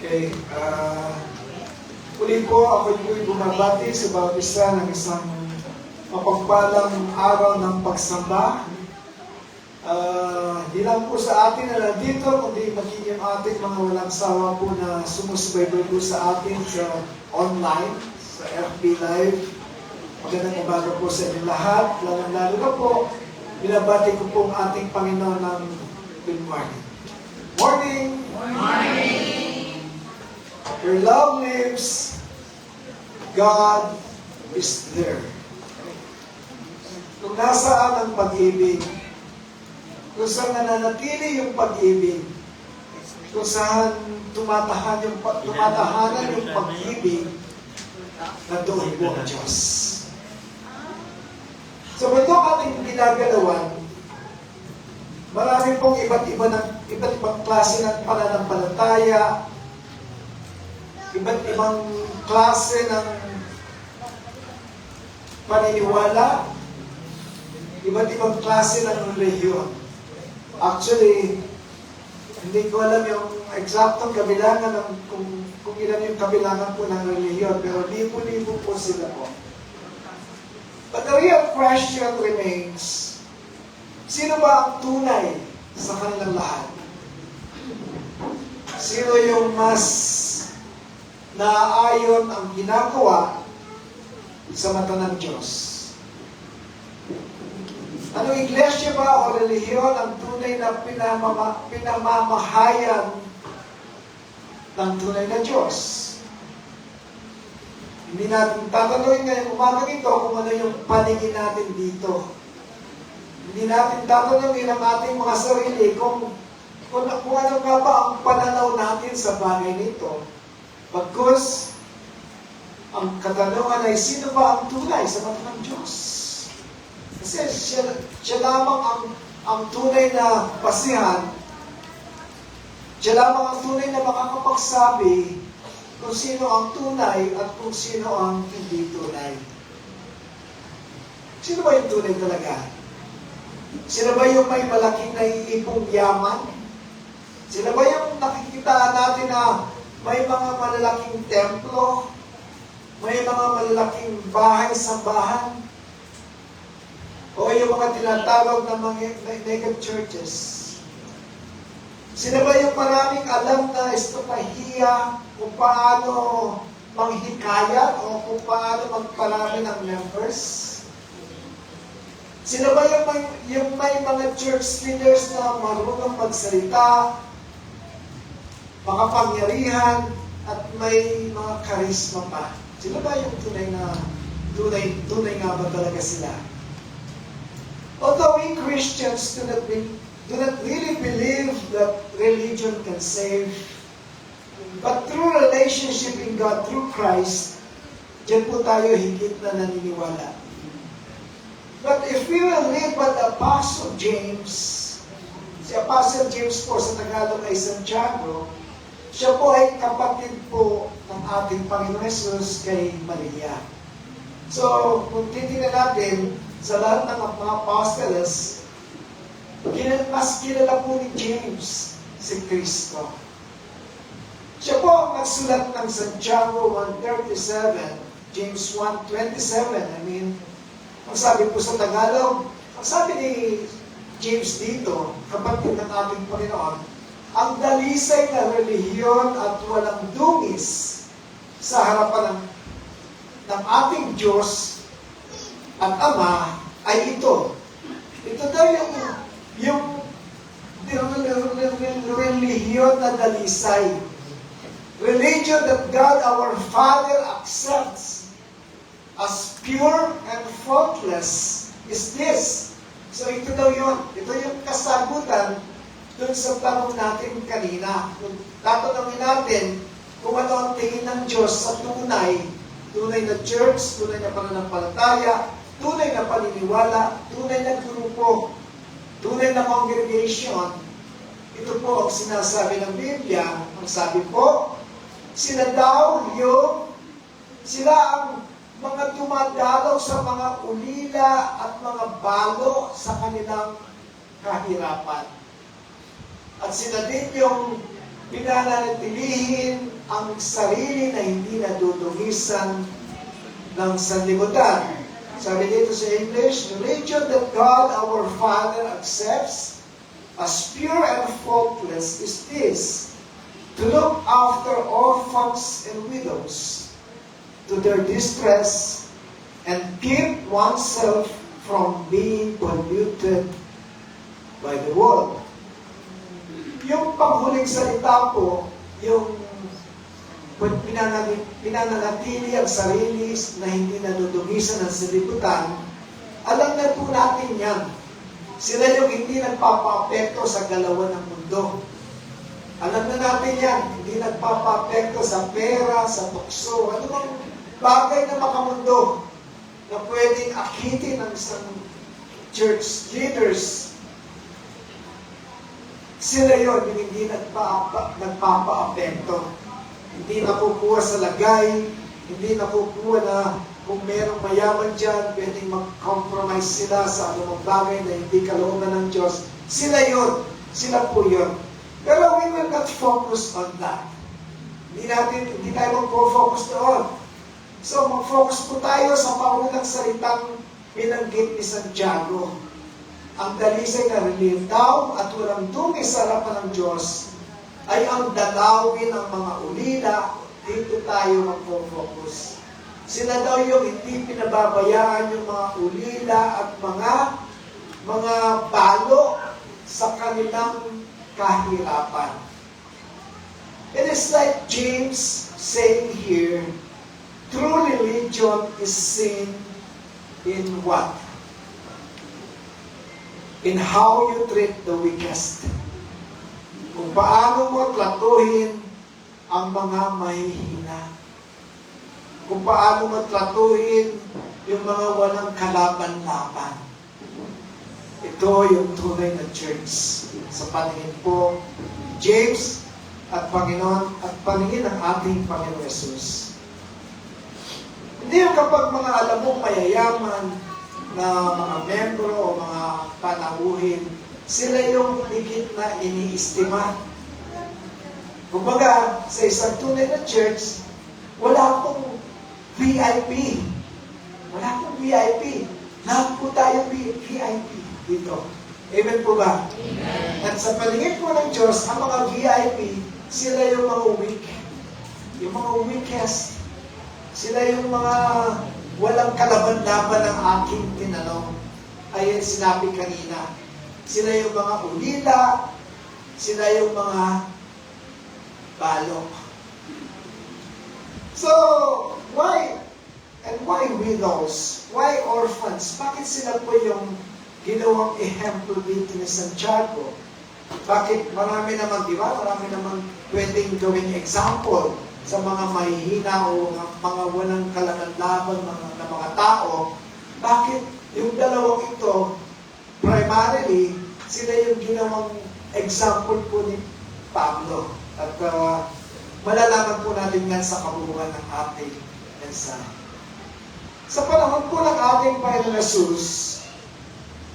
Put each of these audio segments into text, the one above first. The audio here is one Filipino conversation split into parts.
Okay. Uli po, ako po'y bumabati sa bawat isa ng isang mapagpalang araw ng pagsamba. Hindi lang po sa atin na nandito, kundi magiging ating mga walang sawa po na sumusubaybay po sa atin sa online, sa FB Live. Magandang umaga po sa inyo lahat. Lalo na po, binabati ko po ang ating Panginoon ng good morning. Morning! Morning! Where love lives, God is there. Kung nasaan ang pag-ibig, kung saan nananatili yung pag-ibig, kung saan tumatahanan yung pag-ibig, nandoon po ang Diyos. So, ito ating ginagalawan, marami pong iba't ibang klase ng pananampalataya, iba't ibang klase ng paniniwala, iba't ibang klase ng relihiyon. Actually, hindi ko alam yung eksaktong kabilangan ng kung ilan yung kabilangan po ng relihiyon, pero libo-libo po sila po. But the real question remains, sino ba ang tunay sa kanilang lahat? Sino yung mas naaayon ang ginagawa sa mata ng Diyos? Ano, iglesia ba o relihiyon ang tunay na pinamamahayan ng tunay na Diyos? Hindi natin tatanungin ngayong umaga nito kung ano yung paningin natin dito. Hindi natin tatanungin ang ating mga sarili kung ano nga ba ang pananaw natin sa bagay nito. Bagkus, ang katanungan ay sino ba ang tunay sa mata ng Diyos? Kasi siya lamang ang tunay na basihan, siya lamang ang tunay na makakapagsabi kung sino ang tunay at kung sino ang hindi tunay. Sino ba yung tunay talaga? Sino ba yung may malaking naiipong yaman? Sino ba yung nakikita natin na may mga malalaking templo, may mga malalaking bahay-sambahan, o yung mga tinatawag na mga mega churches? Sino ba yung maraming alam na estopahiya kung paano manghikayat o kung paano magparami ng members? Sino ba yung may mga church leaders na marunong magsalita, makapangyarihan, at may mga karisma pa? Sino ba yung tunay nga ba talaga sila? Although we Christians do not really believe that religion can save, but through relationship in God, through Christ, diyan po tayo higit na naniniwala. But if we will live by the Apostle James, si Apostle James po sa Tagalog ay Santiago, siya po ay kapatid po ng ating Panginoon Jesus kay Maria. So, kung titignan natin, sa lahat ng mga apostles, mas kilala po ni James si Kristo. Siya po ang nagsulat ng Santiago 1:37, James 1:27. Ang sabi po sa Tagalog, ang sabi ni James dito, kapatid ng ating Panginoon, ang dalisay na relihiyon at walang dungis sa harapan ng ating Diyos at Ama ay ito. Ito daw yung relihiyon na dalisay. Religion that God our Father accepts as pure and faultless is this. So ito daw yun. Ito yung kasagutan dun sa tanong natin kanina. Kung tatanungin natin kung ano ang tingin ng Diyos sa tunay na church, tunay na pananampalataya, tunay na paniniwala, tunay na grupo, tunay na congregation. Ito po ang sinasabi ng Biblia. Ang sabi po, sila ang mga dumadalaw sa mga ulila at mga balo sa kanilang kahirapan. At sila din yung pinananatilihin ang sarili na hindi nadudungisan ng sanlibutan. Sabi dito sa English, religion that God our Father accepts as pure and faultless is this: to look after orphans and widows, to their distress, and keep oneself from being polluted by the world. Yung panghuling salita po, yung pinananatili ang sarili na hindi nadudungisan ng sanlibutan, alam na po natin yan. Sila yung hindi nagpapa-apekto sa galawan ng mundo. Alam na natin yan, hindi nagpapa-apekto sa pera, sa tukso, ano bang bagay na makamundo na pwedeng akitin ng isang church leaders. Sila yon yung hindi nagpapa-apekto. Hindi nakukuha sa lagay, hindi nakukuha na kung merong mayaman dyan, pwedeng mag-compromise sila sa anumang bagay na hindi kalooban ng Diyos. Sila yun. Sila po yun. Pero we will not focus on that. Hindi tayo mag-focus doon. So, mag-focus po tayo sa paunang salitang binanggit ni Santiago. Ang dalisay na relitaw at walang dumi sa harapan ng Diyos ay ang dalawin ng mga ulila. Dito tayo mag-focus. Sila daw yung hindi pinababayaan yung mga ulila at mga balo sa kanilang kahirapan. It is like James saying here, true religion is seen in what? In how you treat the weakest. Kung paano mo tratuhin ang mga mahihina. Kung paano mo tratuhin yung mga walang kalaban-laban. Ito yung tunay na church. Sa paningin po, James at Panginoon at paningin ng ating Panginoon Jesus. Hindi yung kapag mga alam mong mayayaman na mga membro o mga panauhin, sila yung higit na iniistima. Kumbaga, sa isang tunay na church, wala pong VIP. Wala pong VIP. Lahat po tayo VIP dito. Amen po ba? Amen. At sa paningin po ng Diyos, ang mga VIP, sila yung mga weak. Yung mga weakest. Sila yung mga walang kalaban-laban ng aking tinanong. Ayun sinabi kanina. Sila yung mga ulila. Sila yung mga balok. So, why widows? Why orphans? Bakit sila po yung ginawang ehemplo dito ni Santiago? Bakit marami naman, di ba? Marami naman pwedeng gawing example sa mga mahihina o mga walang kalaban-laban na mga tao. Bakit yung dalawang ito, primarily, sila yung ginawang example po ni Pablo? At malalaman po natin yan sa kabuuan ng ating mensahe. Sa panahon po ng ating Panginoon Jesus,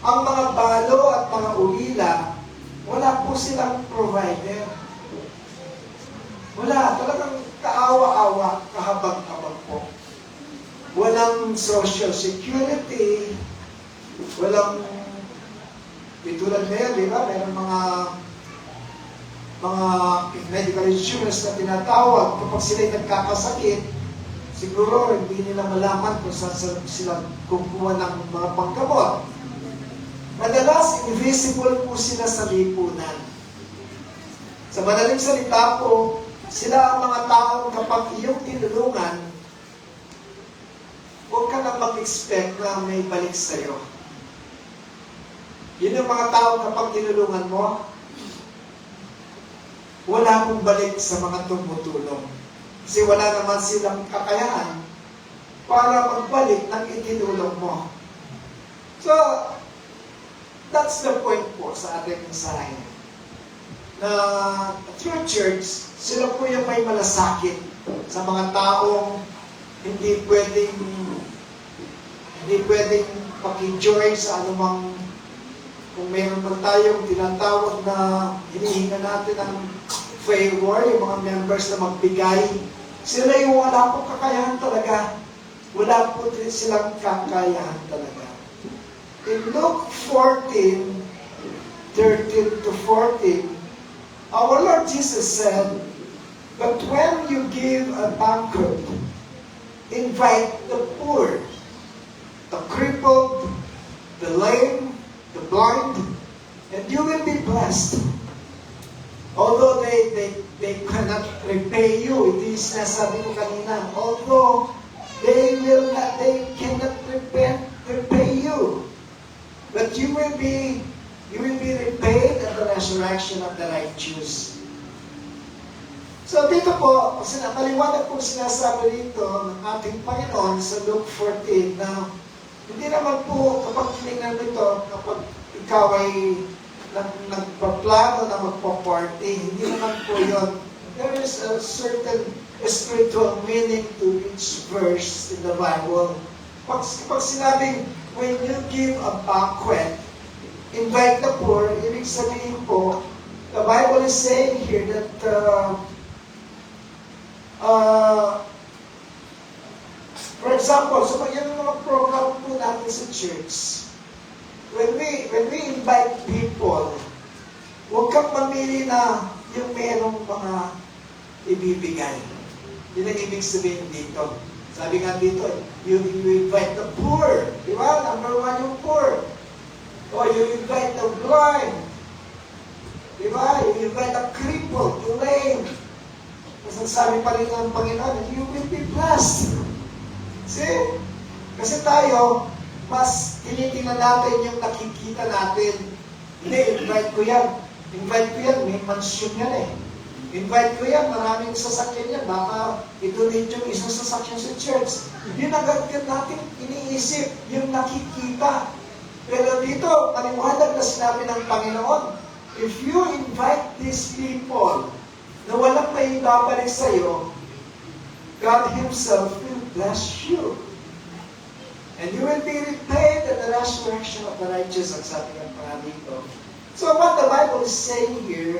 ang mga balo at mga ulila, wala po silang provider. Wala, talagang kaawa-awa, kahabag-habag po. Walang social security, walang, tulad na yan, di ba? Meron mga medical insurance na tinatawag. Kapag sila'y nagkakasakit, siguro hindi nila malaman kung saan sila kukuha ng mga panggamot. Madalas, invisible po sila sa lipunan. Sa madaling salita po, sila ang mga taong kapag iyong tinulungan, huwag ka nang mag-expect na may balik sa'yo. Yun yung mga taong kapag tinulungan mo, wala mong balik sa mga tumutulong. Kasi wala naman silang kakayahan para magbalik ng itinulong mo. So, that's the point po sa ating mensahe. Na true church, sila po yung may malasakit sa mga taong hindi pwedeng paki-join sa anumang, kung mayroon man tayong tinatawag na hinihinga natin ng favor, yung mga members na magbigay. Sila yung wala pong kakayahan talaga. Wala po din silang kakayahan talaga. In Luke 14:13-14, our Lord Jesus said, "But when you give a banquet, invite the poor, the crippled, the lame, the blind, and you will be blessed. Although they cannot repay you," ito yung sinasabi ko kanina, although they cannot repay you, but you will be repaid at the resurrection of the righteous. So dito po, maliwanag po sinasabi dito ng ating Panginoon sa Luke 14 na hindi naman po kapag tinignan nito, kapag ikaw ay nagpaplano na magpa-party, hindi naman po yun. There is a certain spiritual meaning to each verse in the Bible. Pag sinabing, when you give a banquet, invite the poor, ibig sabihin po, the Bible is saying here that for example, so yung mga program po natin sa church, when we invite people, huwag kang mamili na yung merong mga ibibigay. Yun ang ibig sabihin dito. Sabi nga dito, you invite the poor. Di ba? Number one yung poor. O you invite the blind. Di ba? You invite the crippled, the lame. Kasi sabi pa rin ng Panginoon, you will be blessed. See? Kasi tayo, mas tinitingnan natin yung nakikita natin. Hindi, invite ko yan. Invite ko yan, may mansyon yan eh. Invite ko yan, maraming sasakyan yan. Baka i-donate yung isang sasakyan sa church. Yun ang agad natin iniisip, yung nakikita. Pero dito, paliwanag na sinabi ng Panginoon, if you invite these people na walang may babalik sa'yo, God Himself will bless you. And you will be repaid at the resurrection of the righteous, ang sabi ng Panginoon dito. So what the Bible is saying here,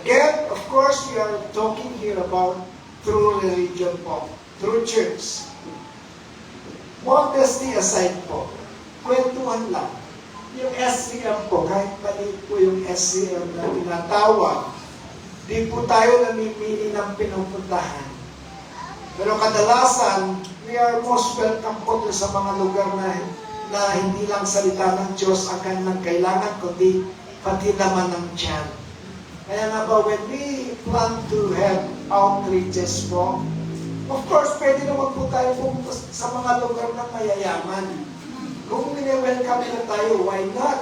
again, of course, we are talking here about true religion po, true church. Modesty aside po, kwentuhan lang. Yung SCM po, kahit maliit po yung SCM na tinatawag, di po tayo namimili ng pinupuntahan. Pero kadalasan, we are most welcome po sa mga lugar na hindi lang salita ng Diyos ang kanilang kailangan, kundi pati naman ng tiyan. Kaya nga ba, when we plan to have outreaches po, of course, pwede naman po tayo pumunta sa mga lugar na mayayaman. Kung mini-welcome na tayo, why not?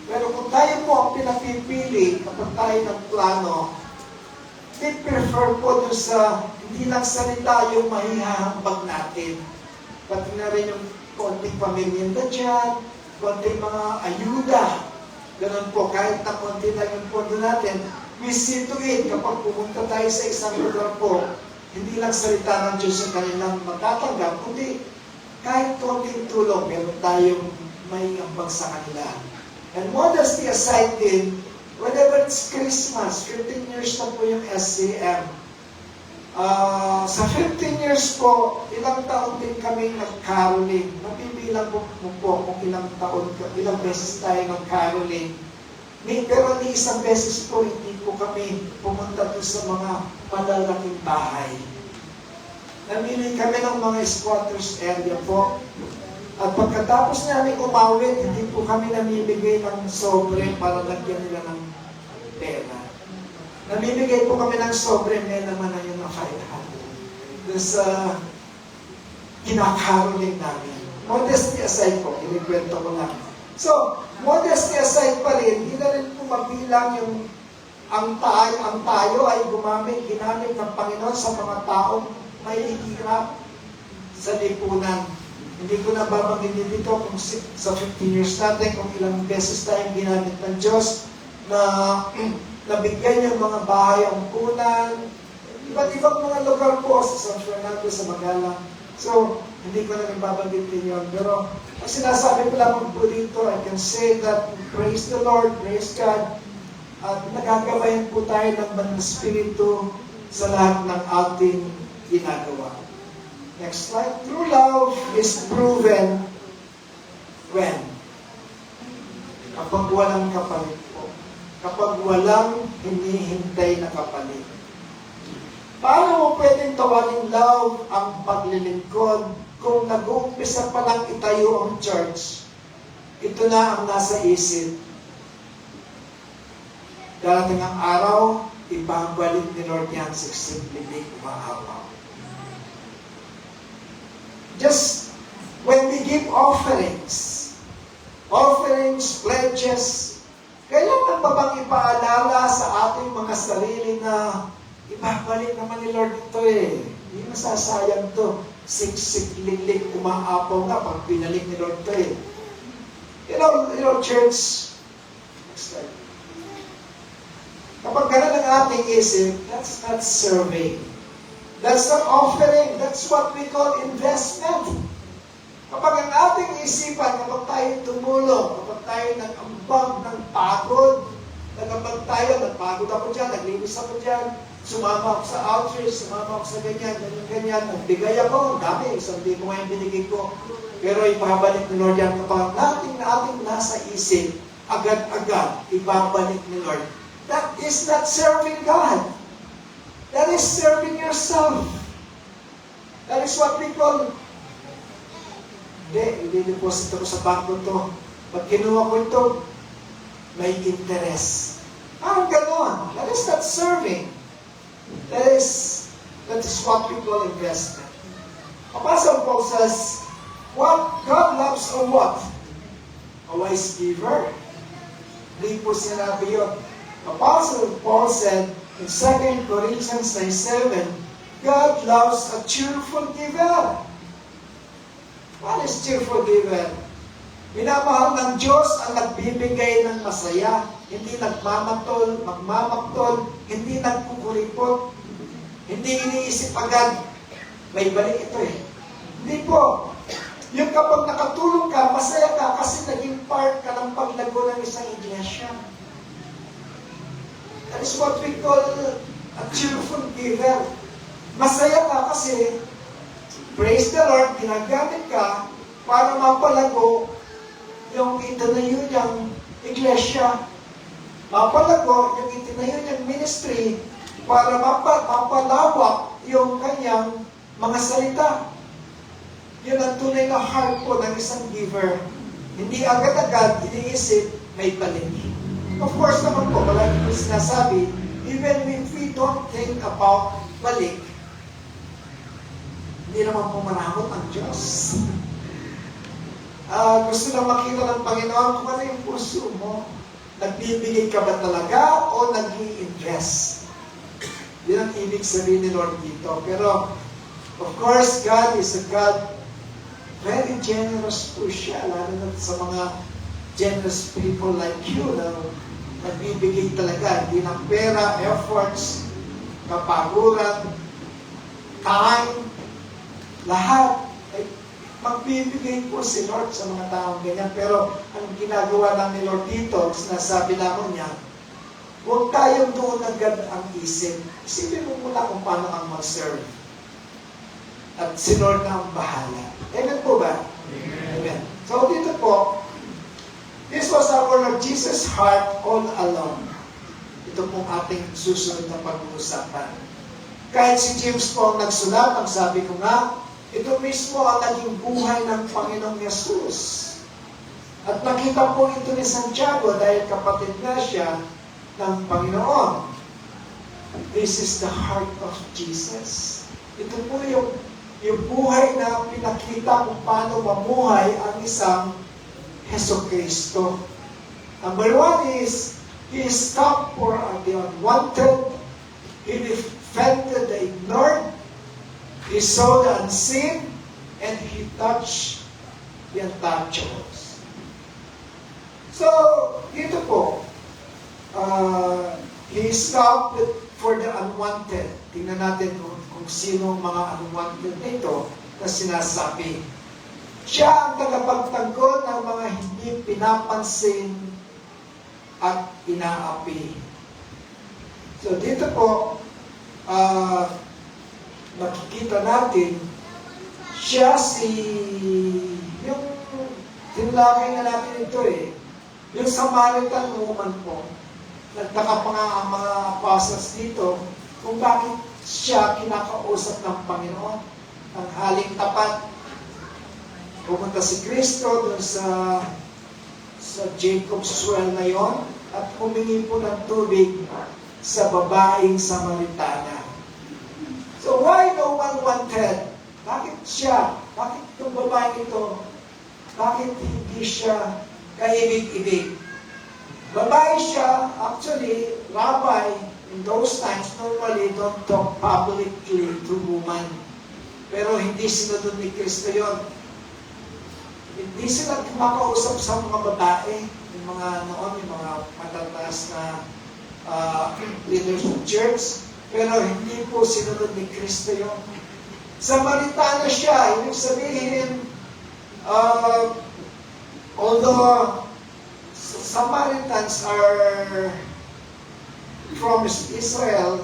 Pero kung tayo po ang pinapipili kapag tayo nagplano, we prefer po doon sa hindi lang salita yung mahihahambag natin. Pati na rin yung konting pamilienda dyan, konting mga ayuda. Ganun po, kahit na konti lang yung pondo natin, we see to it kapag pumunta tayo sa isang lugar po, hindi lang salita ng Diyos yung kanilang matatanggap, kundi kahit konting tulong, meron tayong may ambag sa kanila. And modesty aside din, whenever it's Christmas, 15 years na po yung SCM. Sa 15 years po, ilang taon din kami nag-caroling. Nabibilang po kung ilang beses tayo nag-caroling. Pero ni isang beses po, hindi po kami pumunta doon sa mga malalaking bahay. Namili kami ng mga squatters area po. At pagkatapos namin umawit, hindi po kami namimigay ng sobre para lagyan nila ng pera. Namimigay po kami ng sobre, may naman na yun na 500. Doon sa kinakaroling namin. Modesty aside po, inikwento ko lang. So, modesty aside pa rin, hindi na rin po mabilang yung ang tayo ay ginamit ng Panginoon sa mga taong may hirap sa lipunan. Hindi ko na babanggitin dito kung sa 15 years natin kung ilang beses tayong ginamit ng Diyos na nabigyan yung mga bahay ang punan, iba't ibang mga lugar po sa San Fernando, sa Magalang. So, hindi ko na rin babanggitin yun. Pero, ang sinasabi ko lamang po dito, I can say that praise the Lord, praise God, At nagagabayan po tayo ng Banal na Espiritu sa lahat ng ating ginagawa. Next slide. True love is proven when? Kapag walang kapalit po. Kapag walang hinihintay na kapalit. Paano mo pwedeng tawagin love ang paglilingkod kung nag-uumpisa pa lang itayo ang church? Ito na ang nasa isip. Darating ang araw, ibabalik ni Lord yan sa simpleng umaawaw. Just when we give offerings, pledges, kailangan pa bang ipaalala sa ating mga sarili na ibabalik naman ni Lord ito eh. Hindi masasayang to. Siksik, lilik, umaapaw nga pag pinalik ni Lord ito eh. You know, church, next slide. Kapag ganun ang ating isip, that's not serving. That's not offering. That's what we call investment. Kapag ang ating isipan, kapag tayo tumulong, kapag tayo nag-ambag ng pagod, nag-ambag tayo, nagpagod ako dyan, naglinis ako dyan, sumama ako sa outreach, sumama ako sa ganyan, nagbigay ako, ang dami, 1,000 nga yung binigay ko. Pero ibabalik ni Lord yan kapag ating nasa isip, agad-agad, ibabalik ni Lord. That is not serving God. That is serving yourself. That is what we call, hindi deposit ako sa bangko to. Pag kinuha ko ito, may interest. Ganon. That is not serving. That is what we call investment. Apostle Paul says, what God loves or what? A wise giver. Hindi po sinabi yun. Apostle Paul said in 2 Corinthians 9:7, God loves a cheerful giver. What is cheerful giver? Minamahal ng Diyos ang nagbibigay ng masaya, hindi magmamaktol, hindi nagkukuripot, hindi iniisip agad, may balik ito eh. Hindi po. Yung kapag nakatulong ka, masaya ka kasi naging part ka ng paglago ng isang iglesia. That is what we call a cheerful giver. Masaya ka kasi, praise the Lord, ginagamit ka para mapalago yung itinayo niyang iglesia. Mapalago yung itinayo niyang ministry para mapalawak yung kanyang mga salita. Yun ang tunay na heart po ng isang giver. Hindi agad-agad iniisip, may balik. Of course naman po, malagi po sinasabi, even if we don't think about balik, hindi naman po maramot ang Diyos. Gusto lang makita ng Panginoon kung ano yung puso mo. Nagbibigay ka ba talaga o nag-i-invest? Yan ang ibig sabihin ni Lord dito. Pero, of course, God is a God, very generous po siya, lalo na sa mga generous people like you na nagbibigay talaga, hindi ng pera, efforts, kapaguran, time, lahat. Ay, magbibigay po si Lord sa mga taong ganyan. Pero ang ginagawa lang ni Lord dito, sinasabi lamang niya, huwag tayong doon agad ang isip. Isipin mo muna kung paano ang mag-serve. At si Lord na ang bahala. Amen po ba? Amen. So dito po, this was our Lord Jesus' heart all along. Ito pong ating susunod na pag-uusapan. Kahit si James po ang nagsulat, ang sabi ko nga, ito mismo ang naging buhay ng Panginoong Yesus. At nakita po ito ni Santiago dahil kapatid nga siya ng Panginoon. This is the heart of Jesus. Ito po yung buhay na pinakita kung paano mamuhay ang isang Jesucristo. Number one is, He stopped for the unwanted, He defended the ignored, He saw the unseen, and He touched the untouchables. So, dito po, He stopped for the unwanted. Tingnan natin kung sino mga unwanted nito na sinasabi. Siya ang tagapagtanggol ng mga hindi pinapansin at inaapi So dito po, nakikita natin, siya yung tinlakay na natin ito yung Samaritan woman po, nagtaka pa nga ang mga apostles dito, kung bakit siya kinakausap ng Panginoon, ang haling tapat. Pumunta si Kristo dun sa Jacob's well na yon, at humingi po ng tubig sa babaeng Samaritana. So why no one wanted? Bakit siya? Bakit itong babae ito? Bakit hindi siya kaibig-ibig? Babae siya, actually, rabbi, in those times, normally don't talk publicly to woman. Pero hindi sinunod ni Kristo yun. Hindi sila kumakausap sa mga babae, yung mga noon, yung mga matataas na leaders of church, pero hindi po sinunod ni Kristo yun. Samaritana siya, ibig sabihin, although Samaritans are from Israel,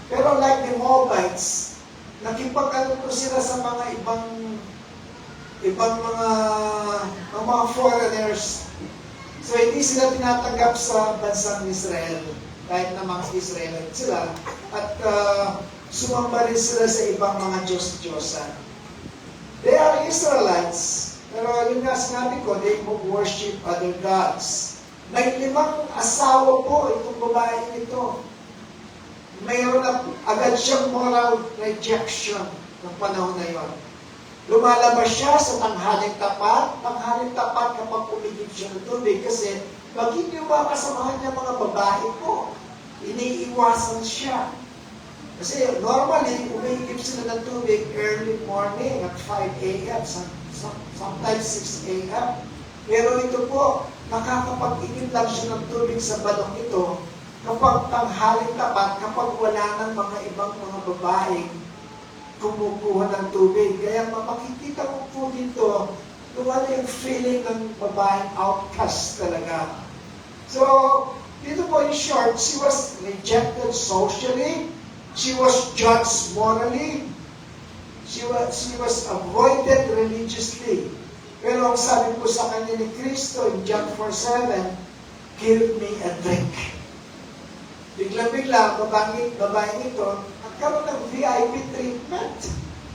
pero like the Moabites, nakipag-ano sila sa mga ibang mga foreigners. So hindi sila tinatanggap sa bansang Israel, kahit na mga Israelite sila, at sumamba rin sila sa ibang mga Diyos-Diyosan. They are Israelites, pero yun nga sinabi ko, they worship other gods. May 5 asawa po itong babae nito. Mayroon na agad siyang moral rejection ng panahon na yon. Lumalabas siya sa tanghaling tapat kapag umigib siya ng tubig, kasi maging yung mga kasamahan niya mga babae po, iniiwasan siya. Kasi normally, umigib sila ng tubig early morning at 5 a.m., sometimes 6 a.m. Pero ito po, nakakapag-igib lang siya ng tubig sa balong ito kapag tanghaling tapat, kapag wala ng mga ibang mga babaeng kumukuha ng tubig. Kaya makikita mo po dito, kung ano yung feeling ng babaeng outcast talaga. So, dito po in short, she was rejected socially, she was judged morally, she was avoided religiously. Pero ang sabi po sa kanya ni Kristo in John 4:7, give me a drink. Biglang-bigla, babaeng ito, nagkaroon ng VIP treatment.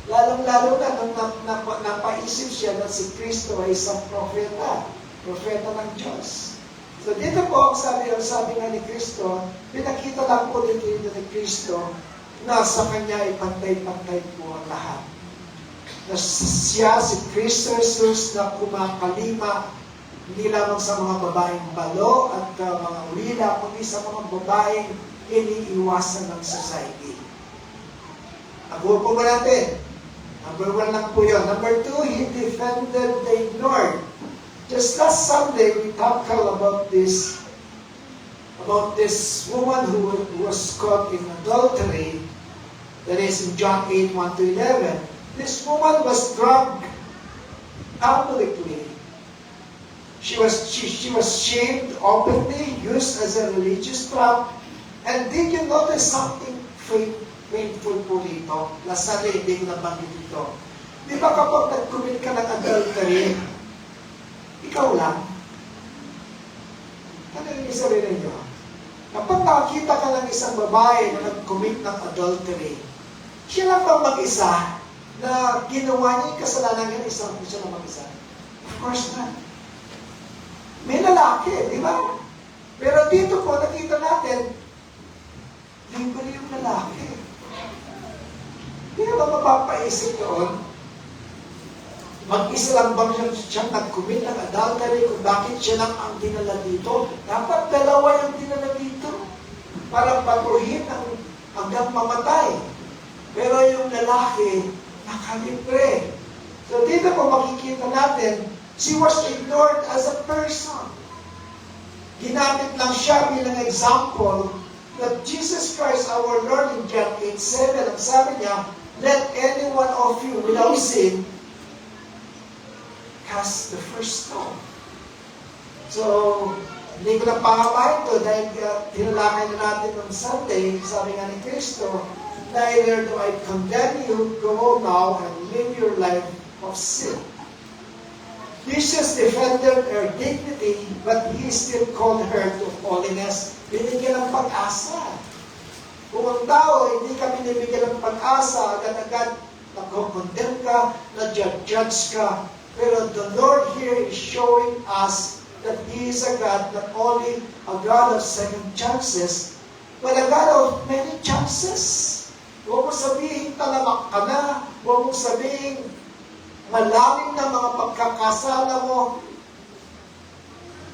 Lalong-lalo na nung napaisip siya na si Kristo ay isang propeta ng Diyos. So dito po, ang sabi nga ni Kristo, pinakita lang po dito ni Kristo na sa kanya ay pantay-pantay po ang lahat. Na siya, si Kristo Jesus, na kumakalima hindi lamang sa mga babaeng balo at mga ulila, kundi sa mga babaeng iniiwasan ng society. Nabuo po ba natin? Number 1 lang po yun. Number 2, he defended the ignored. Just last Sunday, we talked about this woman who was caught in adultery. That is in John 8:1-11. This woman was drugged publicly. She was shamed openly, used as a religious trap. And did you notice something painful po dito? Last Sunday, hindi ko nabanggit dito. Di ba kapag nag-commit ka ng adultery, ikaw lang? Ano yung sarili niyo? Kapag nakakita ka ng isang babae na nag-commit ng adultery, siya lang ba mag-isa na ginawa niya yung kasalanan niya, isang siya lang mag-isa? Of course not. May lalaki, di ba? Pero dito po, nakita natin, libre yung lalaki. Hindi ba mapapaisip doon? Mag-isa lang bang siyang nag-commit ng adultery kung bakit siya lang ang dinala dito? Dapat 2 yung dinala dito para paguhin hanggang mamatay. Pero yung lalaki, nakalibre. So dito po makikita natin, she was ignored as a person. Ginamit lang siya bilang example that Jesus Christ, our Lord, in John 8:7, ang sabi niya, let any one of you without sin cast the first stone. So, Hindi ko lang pangabahin to dahil tinalakay na natin on Sunday, sabi nga ni Kristo, neither do I condemn you, go now and live your life of sin. Jesus defended her dignity, but He still called her to holiness. Binigyan ng pag-asa. Kung ang tao, hindi ka binibigyan ng pag-asa, agad-agad nag-condemn ka, na-judge ka. Pero the Lord here is showing us that He is a God, not only a God of second chances, but a God of many chances. Huwag mo sabihin talamak ka na, huwag mo sabihin malalim na mga pagkakasala mo.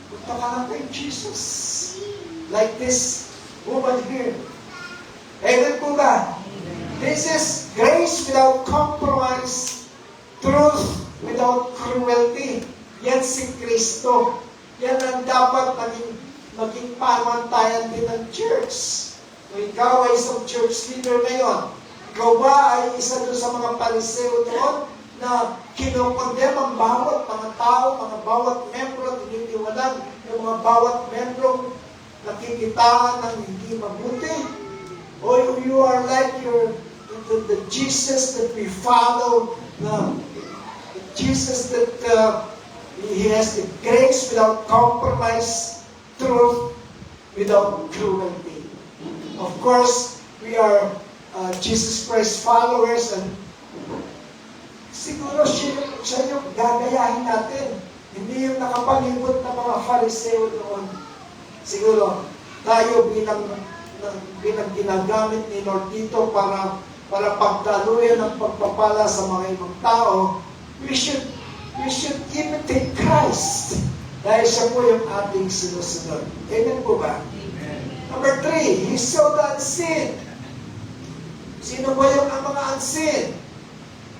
Punta ka lang kay Jesus. Like this woman here. Amen po ba? This is grace without compromise, truth without cruelty. Yan si Kristo. Yan ang dapat maging pamantayan din ng church. Kung ikaw ay isang church leader ngayon, ikaw ba ay isa doon sa mga pariseo doon na kinokondem ang bawat mga tao, mga bawat membro, tinitiwanan yung mga bawat membro nakikitaan ng hindi mabuti? Or you are like the Jesus that we follow, the Jesus that He has the grace without compromise, truth without cruelty. Of course, we are Jesus Christ followers, and siguro siya yung gagayahin natin. Hindi yung nakapalibot na mga Fariseo doon. Siguro, tayo bilang ginagamit ni Lord dito para pagdaluyan ng pagpapala sa mga ibang tao, we should imitate Christ. Dahil siya po yung ating sinusunod. Amen po ba? Amen. Number 3, He saw the unseen. Sino ba yung ang mga unseen?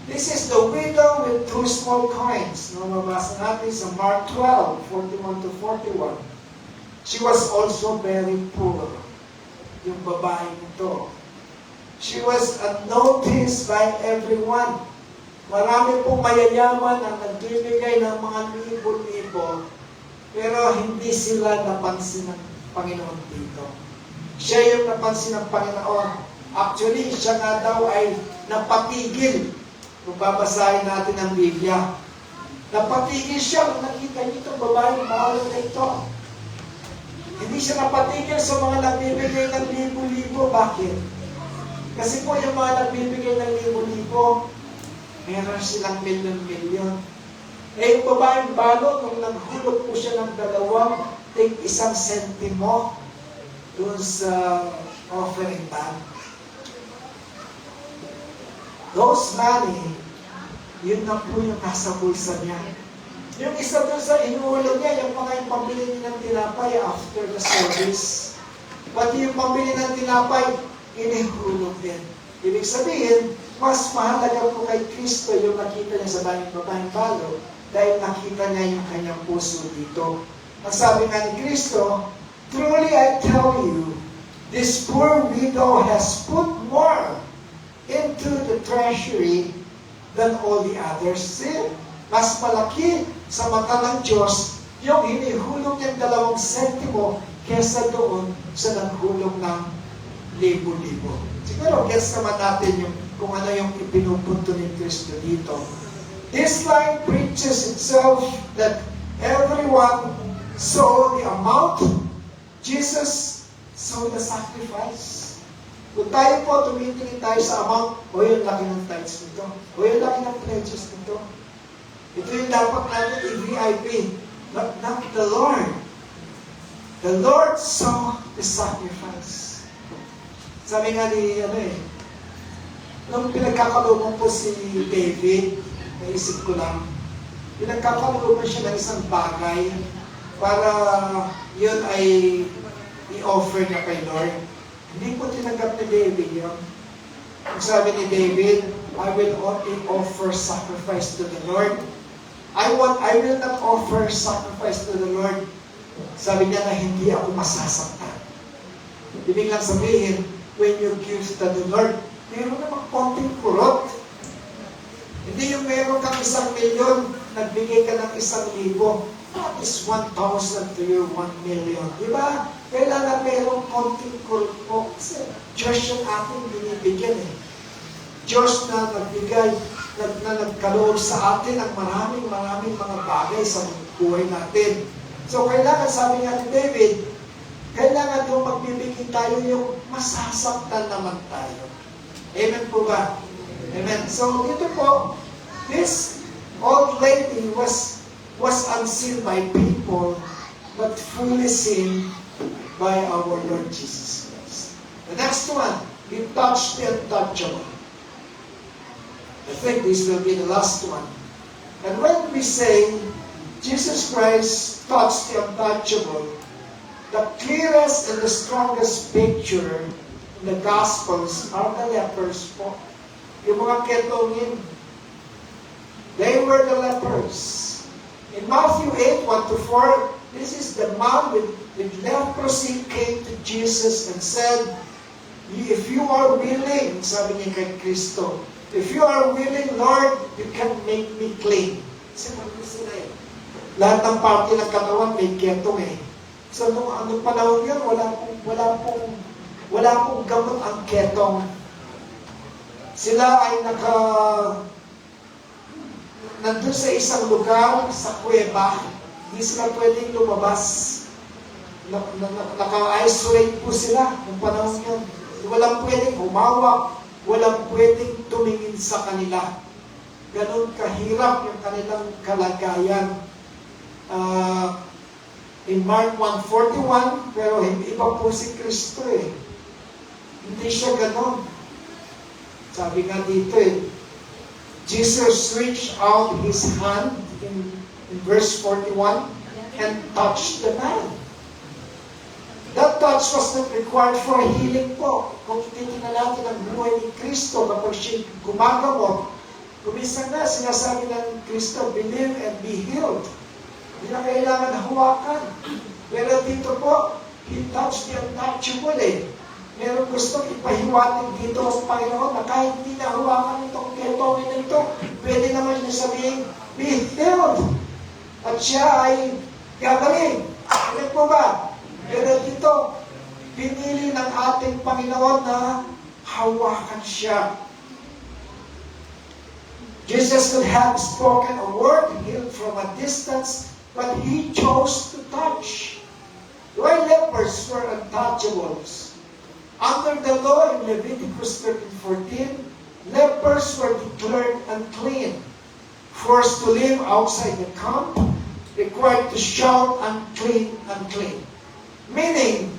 This is the widow with 2 small coins. Mababasa natin sa Mark 12:41-41. She was also very poor. Yung babae nito. She was unnoticed by everyone. Marami pong mayayaman ang nagbibigay ng mga libo-libo, pero hindi sila napansin ng Panginoon dito. Siya yung napansin ng Panginoon. Actually, siya nga daw ay napatigil. Kung babasahin natin ang Biblia, napatigil siya kung nakita niyo itong babaeng mahal na ito. Hindi siya napatigil sa mga nagbibigay ng libo-libo. Bakit? Kasi po yung mga nagbibigay ng libo-libo, meron silang milyon-milyon. Eh, yung babaeng balo, nung naghulog po siya ng 2 sentimo doon sa offering bag. Those money, yun na po yung nasa bulsa niya. Yung isa doon sa inuulo niya, yung mga yung pambili niya ng tinapay after the service. Pati yung pambili ng tinapay, inihulog din. Ibig sabihin, mas mahalaga po kay Kristo yung nakita niya sa babaeng balo dahil nakita niya yung kanyang puso dito. Ang sabi nga ni Kristo, truly I tell you, this poor widow has put more into the treasury than all the others did. Mas malaki sa mata ng Diyos yung hinihulog ng 2 sentimo kesa doon sa naghulog ng libo-libo. Siguro, gets naman natin yung kung ano yung ipinupunto ni Kristo dito. This line preaches itself that everyone saw the amount, Jesus saw the sacrifice. Kung tayo po, tumitingin tayo sa amount, o yung laki ng tithes nito, o yung laki ng pledges nito. Ito yung dapat natin i-VIP, not the Lord. The Lord saw the sacrifice. Sabi nga ni, nung pinagkakalooban po si David, naisip ko lang, pinagkakalooban siya ng isang bagay para yun ay i-offer niya kay Lord. Hindi po tinanggap ni David yun. Ang sabi ni David, I will only offer sacrifice to the Lord. I will not offer sacrifice to the Lord. Sabi niya na hindi ako masasaktan. Ibig lang sabihin, when you give to the Lord, meron namang konting kurot. Hindi yung meron kang 1,000,000, nagbigay ka ng 1,000,000. what is 1,000 to your 1,000,000? Di ba? Kailangan mayroong konting kurpo. Kasi Diyos yung ating binibigyan eh. Diyos na nagbigay, na nagkaloob sa atin ang maraming mga bagay sa buhay natin. So kailangan, sabi nga ni David, kailangan kung magbibigay tayo yung masasaktan naman tayo. Amen po ba? Amen. So dito po, this old lady was unseen by people, but fully seen by our Lord Jesus Christ. The next one, he touched the untouchable. I think this will be the last one. And when we say Jesus Christ touched the untouchable, the clearest and the strongest picture in the Gospels are the lepers po. Yung mga ketongin, they were the lepers. In Matthew 8, 1-4, this is the man with leprosy came to Jesus and said, if you are willing, sabi niya kay Kristo, if you are willing, Lord, you can make me clean. Sabi sila eh. Lahat ng parte ng katawan may ketong eh. So, anong panahon yun, wala pong gamot ang ketong. Sila ay nandun sa isang lugar, sa kuweba, hindi sila pwedeng lumabas. Naka-isolate po sila ng panahon yun. Walang pwedeng humawak, walang pwedeng tumingin sa kanila. Ganon kahirap yung kanilang kalagayan. In Mark 1:41, pero iba po si Kristo eh. Hindi siya ganon. Sabi nga dito eh, Jesus reached out His hand in verse 41 and touched the man. That touch was not required for healing po. Kung titignan natin ang buhay ni Kristo, kapag siya gumagamot, kuminsan na sinasabi ng Kristo, believe and be healed. Hindi na kailangan hawakan. Pero dito po, He touched the untouchable eh. Meron gustong ipahiwatig dito sa Panginoon na kahit hindi nahawakan itong ketongin na ito, pwede naman niya sabihin, be healed. At siya ay gagaling. Ano po ba? Pero dito, pinili ng ating Panginoon na hawakan siya. Jesus could have spoken a word healed from a distance, but He chose to touch. Why lepers were untouchables? Under the law in Leviticus 13:14, lepers were declared unclean, forced to live outside the camp, required to shout, unclean, unclean. Meaning,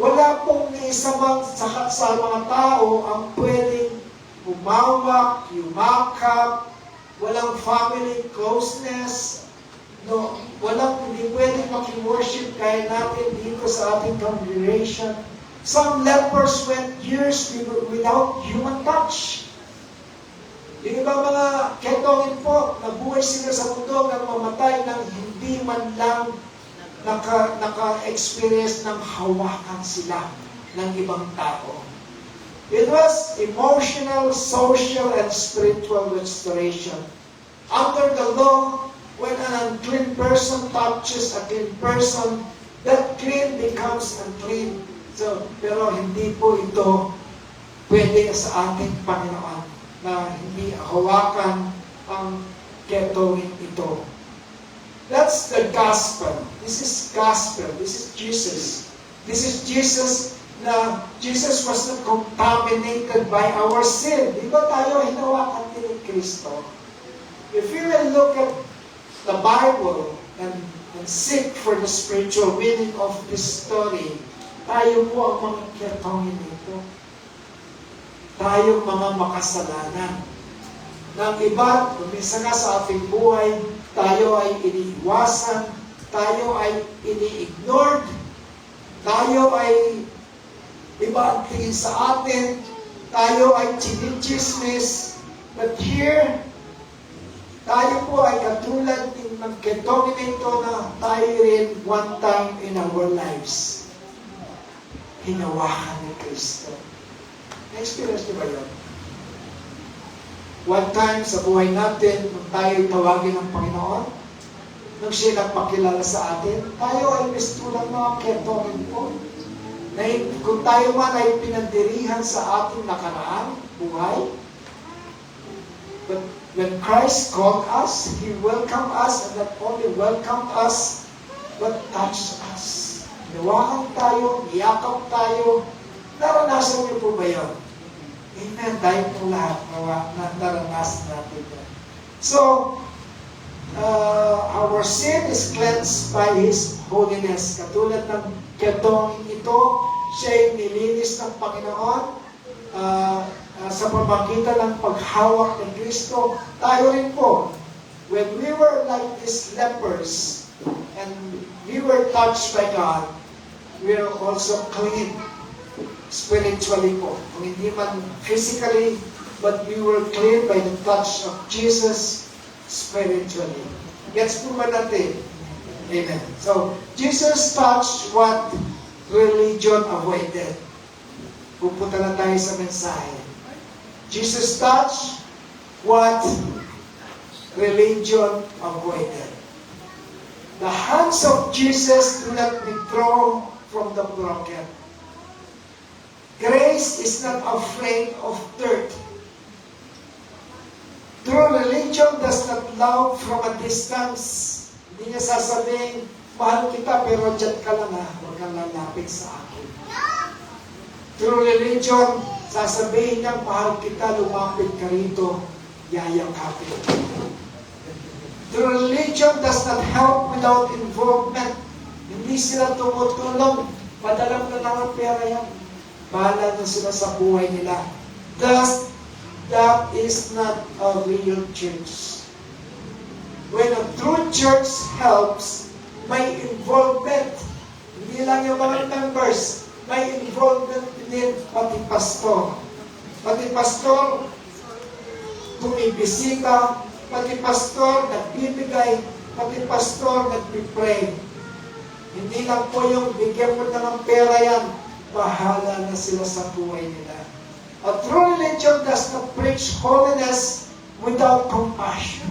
wala pong isa mang sa mga tao ang pwedeng humawak, yumakap, walang family closeness, no, hindi pwedeng maki-worship kaya natin dito sa ating congregation. Some lepers went years without human touch. Yung iba mga ketongin po, nabuhay sila sa mundo nang mamatay nang hindi man lang naka-experience ng hawakan sila ng ibang tao. It was emotional, social, and spiritual restoration. Under the law, when an unclean person touches a clean person, that clean becomes unclean. So, pero hindi po ito pwede sa ating Panginoon na hindi hawakan ang ketongin ito. That's the gospel. This is gospel. This is Jesus. This is Jesus na Jesus was not contaminated by our sin. Di ba tayo hinawakan din ni Kristo? If you will look at the Bible and seek for the spiritual meaning of this story, tayo po ang mga ketongin nito. Tayo mga makasalanan. Ng iba, kumisa nga sa ating buhay, tayo ay iniiwasan, tayo ay ini-ignored, tayo ay iba ang tingin sa atin, tayo ay chinichismis. But here, tayo po ay katulad ng ketongin nito na tayo rin one time in our lives. Hinawakan ni Kristo. Na-experience niyo ba yun? One time sa buhay natin, nung tayo tawagin ng Panginoon, nung siya nagpakilala sa atin. Tayo ay mistulang mga Ketonin po. Na kung tayo man ay pinandirihan sa ating nakaraang buhay, but when Christ called us, He welcomed us, and not only welcomed us, but touched us. Nawakan tayo, iyakap tayo. Naranasan niyo po ba yun? Amen. Tayo po lahat na naranasan natin yan. So, our sin is cleansed by His holiness. Katulad ng Ketong ito, siya ay nilinis ng Panginoon sa pamamagitan ng paghawak ng Kristo. Tayo rin po, when we were like these lepers and we were touched by God, we are also clean spiritually po. Kung hindi man physically, but we were clean by the touch of Jesus spiritually. Gets po ba natin? Amen. So, Jesus touched what religion avoided. Pupunta na tayo sa mensahe. Jesus touched what religion avoided. The hands of Jesus do not withdraw from the broken. Grace is not afraid of dirt. True religion does not love from a distance. Hindi niya sasabing, mahal kita pero dyan ka lang ha, huwag kang lalapit sa akin. True religion, sasabihin niya, mahal kita, lumapit ka rito, yayakapin. True religion does not help without involvement. Hindi sila tumutulong, padalang na lang ang pera yan. Bahala na sila sa buhay nila. Thus, that is not a real church. When a true church helps, may involvement. Hindi lang yung mga members, may involvement din pati pastor. Pati pastor, tumibisita, pati pastor, nagbibigay, pati pastor, nagpipray. Hindi lang po yung bigyan mo na ng pera yan, bahala na sila sa buhay nila. A true religion does not preach holiness without compassion.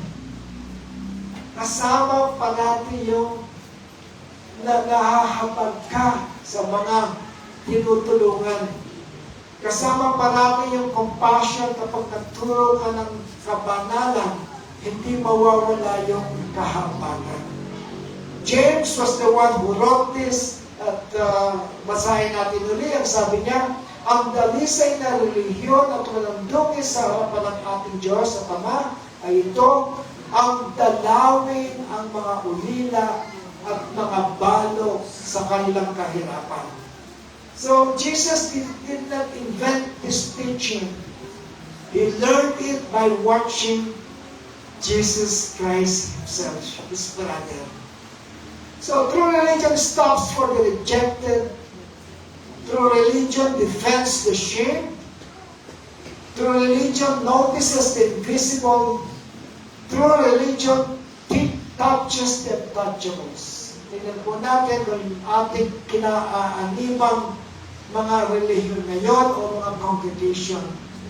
Kasama parati yung nahahabag ka sa mga tinutulungan. Kasama parati yung compassion kapag nagturo ka ng kabanalan, hindi mawawala yung kahabagan. James was the one who wrote this at basahin natin uli. Ang sabi niya, ang dalisay na relihiyon at walang dungis sa harapan ng ating Diyos at Ama ay ito, ang dalawin ang mga ulila at mga balo sa kanilang kahirapan. So, Jesus did not invent this teaching. He learned it by watching Jesus Christ Himself, His brother. So, true religion stops for the rejected. True religion defends the shame. True religion notices the invisible. True religion touches the untouchables. Tingnan po natin kung ating kinaanibang mga relihiyon ngayon o mga congregation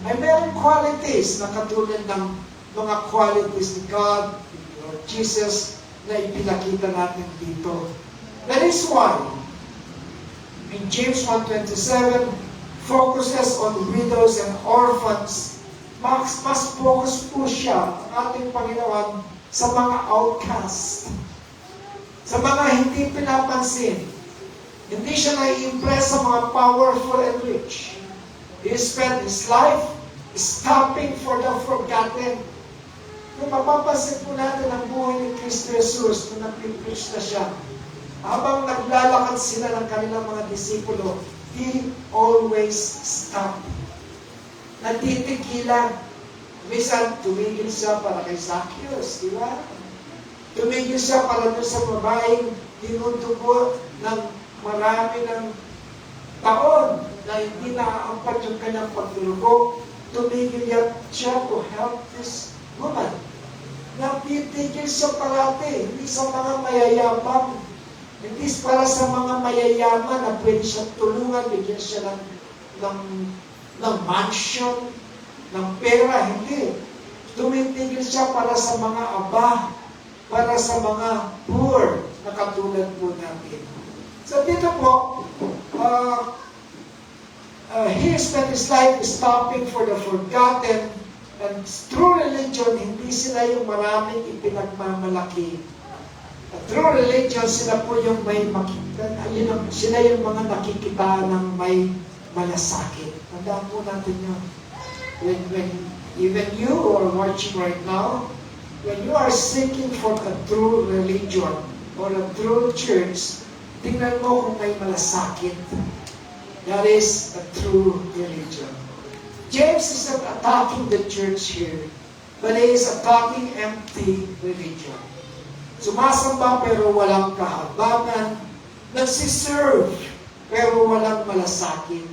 ay mayroong qualities na katulad ng mga qualities ni God or Jesus na ipinakita natin dito. That is why in James 1:27 focuses on widows and orphans. Mas focus po siya ang ating Panginoon sa mga outcast, sa mga hindi pinapansin. Hindi siya nai-impress sa mga powerful and rich. He spent his life stopping for the forgotten. Kung mapapansin po natin ang buhay ni Kristo Jesus kung nag-preach na siya, habang naglalakad sila ng kanilang mga disipulo, He always stopped. Natitigilan. Minsan, tumigil siya para kay Zacchaeus, di ba? Tumigil siya para doon sa babaeng dinudugo ng marami ng taon na hindi naaampat yung kanyang pagdurugo. Tumigil siya to help this woman. Natitigil siya parati, hindi sa mga mayayabang, hindi para sa mga mayayaman na pwede siya tulungan, bigyan siya ng mansion, ng pera, hindi. Tumitigil siya para sa mga aba, para sa mga poor na katulad po natin. So dito po, he spent his life stopping for the forgotten, and true religion, hindi sila yung maraming ipinagmamalaki. True religion, sila po yung may sila yung mga nakikita ng may malasakit. Tandaan po natin yun. When even you are watching right now, when you are seeking for a true religion or a true church, tingnan mo kung may malasakit. That is a true religion. James is not attacking the church here, but he is attacking empty religion. Sumasamba pero walang kahabagan, nagsiserve pero walang malasakit,